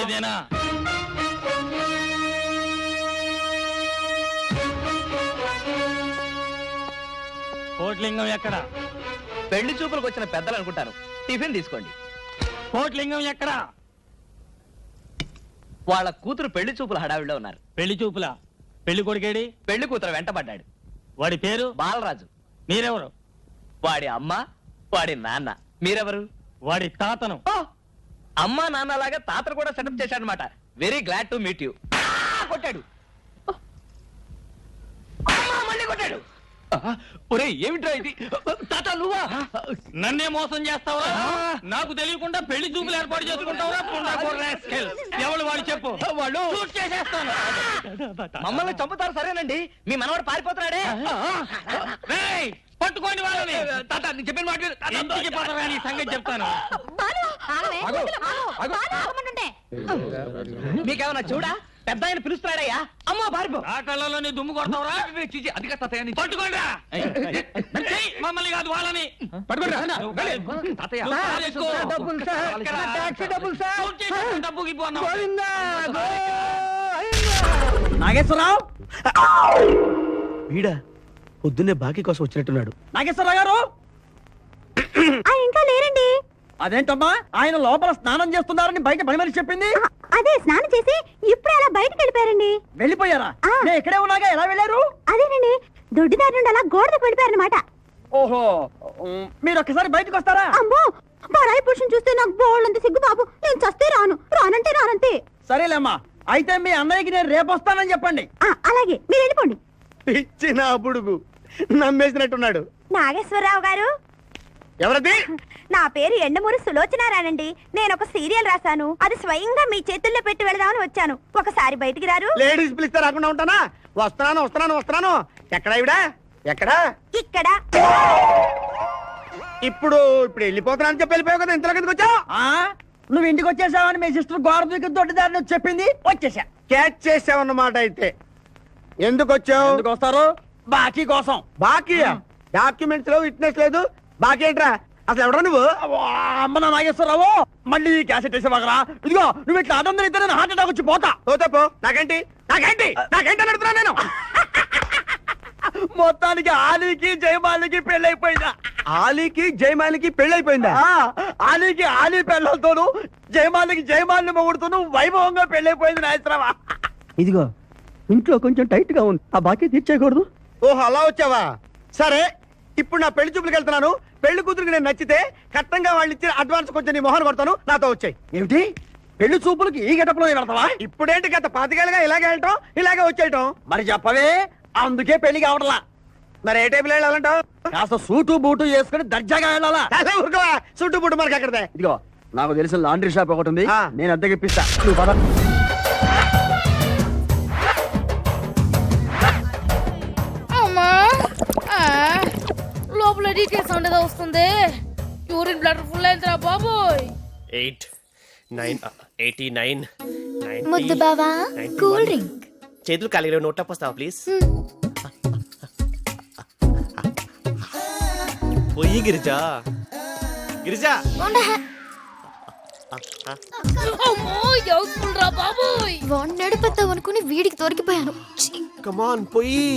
ఉండేదేనా? కోట్లింగం ఎక్కడ? పెళ్లి చూపులకు వచ్చిన పెద్దలు అనుకుంటాను. టిఫిన్ తీసుకోండి. కోట్లింగం ఎక్కడ? వాళ్ళ కూతురు పెళ్లి చూపుల హడావిడిలో ఉన్నారు. పెళ్లి చూపులా? పెళ్లి కొడుకేడి? పెళ్లి కూతురు వెంటబడ్డాడు. వాడి పేరు? బాలరాజు. మీరెవరు? వాడి అమ్మ, వాడి నాన్న. మీరెవరు? వాడి తాతను. అమ్మా నాన్న లాగా తాతను కూడా సెటప్ చేశాడనమాట. Very glad to meet you. కొట్టాడు. మళ్ళీ కొట్టాడు. ఒరే ఏమిట్రా ఇది? తాత నువ్వా? నన్నే మోసం చేస్తావా? నాకు తెలియకుండా పెళ్లి చూపులు ఏర్పాటు చేసుకుంటావా? ఎవరు వాడు చెప్పు. వాళ్ళు షూట్ చేసేస్తాను. మమ్మల్ని చంపుతారు. సరేనండి, మీ మనవాడు పారిపోతున్నాడే. పట్టుకోండి వాళ్ళని. తాత నేను చెప్పిన మాట ఇంటికి పోతారా నీ సంగతి చెప్తాను. మీకేమన్నా చూడా? పెద్ద ఆయన పిలుస్తున్నాడయ్యా. అమ్మా పారిపో. ఆ కళ్ళలోని దుమ్ము కొడతావరా? అది కాదు తాతయ్య. పట్టుకోండిరా. మమ్మల్ని కాదు వాళ్ళని. డబ్బుకి పోన్నావు. నాగేశ్వరరావు వీడా పొద్దున్నే బాకీ కోసం వచ్చినట్టున్నాడు. నాగేశ్వరరావు గారు ఇంకా లేరండి. అదేంటమ్మా ఆయన లోపల స్నానం చేస్తున్నారని బయట పని మనిషి చెప్పింది. అదే స్నానం చేసి ఇప్పుడు అలా బయటకు వెళ్ళిపోయారండి. వెళ్ళిపోయారా? నేను ఇక్కడే ఉన్నాగా ఎలా వెళ్ళారు? అదేనండి దొడ్డిదారి నుండి అలా గోడకు వెళ్ళిపోయారనమాట. ఓహో మీరు ఒక్కసారి బయటకు వస్తారా? అమ్మో పరాయి పురుషుని చూస్తే నాకు బోళ్ళంత సిగ్గు బాబు. నేను చస్తే రాను, రానంటే రానంతే. సరేలేమ్మా అయితే మీ అన్నయ్యకి నేను రేపు వస్తానని చెప్పండి. అలాగే మీరు వెళ్ళిపోండి. ఇచ్చిన బుడుగు నమ్మేసినట్టున్నాడు. నాగేశ్వరరావు గారు. ఎవరది? నా పేరు ఎండమూరి సులోచనారానండి. నేను ఒక సీరియల్ రాశాను. అది స్వయంగా మీ చేతుల్లో పెట్టి వెళదామని వచ్చాను. ఒకసారి బయటికి రారు? లేడీస్ పిలిస్తే రాకుండా ఉంటానా? వస్తున్నాను వస్తున్నాను వస్తున్నాను. ఎక్కడ ఇవిడా? ఎక్కడా? ఇక్కడ. ఇప్పుడు వెళ్ళిపోతున్నాను చెప్పి వెళ్ళిపోయావు కదా. ఇంతలో కిందకి వచ్చావు. నువ్వు ఇంటికి వచ్చేసావని మీ సిస్టర్ గోడ దూకి దొడ్డిదారిని వచ్చి చెప్పింది. వచ్చేసా. క్యాచ్ చేసావన్నమాట. అయితే ఎందుకు వచ్చావు? ఎందుకు వస్తారు? బాకీ కోసం. బాకీ? డాక్యుమెంట్స్ లో విట్నెస్ లేదు. బాకీ ఏంట్రా? అసలు ఎవడా నువ్వు? అమ్మ నా నాగేశ్వరరావు మళ్ళీ క్యాసెట్ వేసేవాగరా? ఇదిగో నువ్వు ఇట్లా అదందరూ ఇద్దరు హార్ట్ అటాక్ వచ్చి పోతా. పోతాపో. నాకేంటి నాకేంటి నాకేంటి అని అడుగుతున్నా నేను. మొత్తానికి ఆలీకి జయమాలికి పెళ్ళైపోయిందా? ఆలీకి జయమాలికి పెళ్ళైపోయిందా? ఆలీకి ఆలీ పెళ్ళతోను జయమాలికి జయమాలిని మొగుడుతూను వైభవంగా పెళ్ళైపోయింది నాయసరావా. ఇదిగో ఇంట్లో కొంచెం టైట్ గా ఉంది. ఆ బాకీ తీర్చేయకూడదు. ఓహో అలా వచ్చావా? సరే ఇప్పుడు నా పెళ్లి చూపులకు వెళ్తున్నాను. పెళ్లి కూతురికి నేను నచ్చితే కట్టంగా వాళ్ళు ఇచ్చిన అడ్వాన్స్ కొంచెం నీ మొహన్ కొడతాను. నాతో వచ్చాయి. ఏమిటి పెళ్లి చూపులకి ఈ గెటప్లో వెళ్తావా? ఇప్పుడేంటి గత 5 ఏళ్ళుగా ఇలాగే వెళ్ళటం ఇలాగే వచ్చేయటం. మరి చెప్పవే. అందుకే పెళ్లి కావట్లా. మరి ఏ టైపులో వెళ్ళాలంటావు? కాస్త సూటు బూటు వేసుకుని దర్జాగా వెళ్ళాలా? ఊరుకోవా. చుట్టూ పుట్టు మనకి ఎక్కడదే. ఇదిగో నాకు తెలిసిన లాండ్రీ షాప్ ఒకటి ఉంది. నేను అద్దెకి ఇప్పిస్తా. నువ్వు పద. లోపల డీటెయిల్స్ సౌండ్ ఏదో వస్తుంది. యూరిన్ బ్లడ్ ఫుల్ అయిందిరా బాబోయ్. 8 9 89 ముద్దు బావా కూల్ డ్రింక్. చేతులు ఖాళీగా నోట్ వస్తావా ప్లీజ్? పోయి గిరిజా గిరిజా. అమ్మో యూస్ఫుల్ రా బాబోయ్. వాడిని నడిపేద్దాం అనుకుని వీడికి దొరికిపోయాను. కమాన్ పోయి.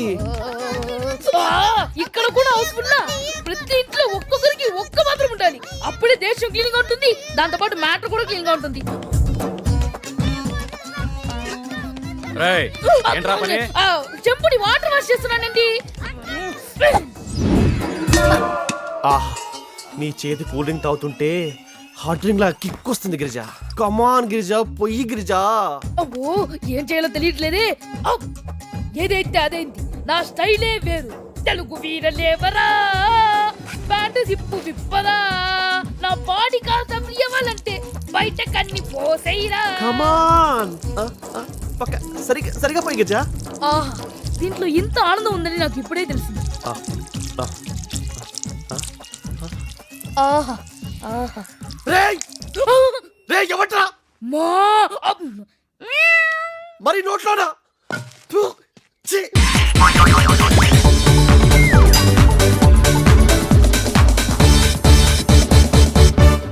ఇక్కడ కూడా హౌస్ఫుల్. ప్రతి ఇంట్లో ఒక్కొక్కరికి ఒక్క మాత్రం ఉండాలి. అప్పుడే దేశం క్లీన్ గా ఉంటుంది. దాంతో పాటు మ్యాటర్ కూడా క్లీన్ గా ఉంటుంది. చెంపుని వాటర్ వాష్ చేస్తున్నానండి. నీ చేతి కూల్ డ్రింక్ తాగుతుంటే హాట్ డ్రింక్ లా కిక్ వస్తుంది గిరిజా. కమాన్ గిరిజా పొయ్యి గిరిజా. అబ్బో ఏం చేయాలో తెలియట్లేదే. ఏదైతే అదేంటి నా స్టైలే వేరు. తెలుగు వీరలేవరా ప్యాంటు జిప్పు విప్పరా. నా బాడీ కాస్త ఇవ్వాలంటే బయట కన్ని పోసేయరా. కమాన్ పక్క సరిగా పోయి గిరిజా. దీంట్లో ఇంత ఆనందం ఉందని నాకు ఇప్పుడే తెలిసింది. ఎవట్రా మరి నోట్లోనా?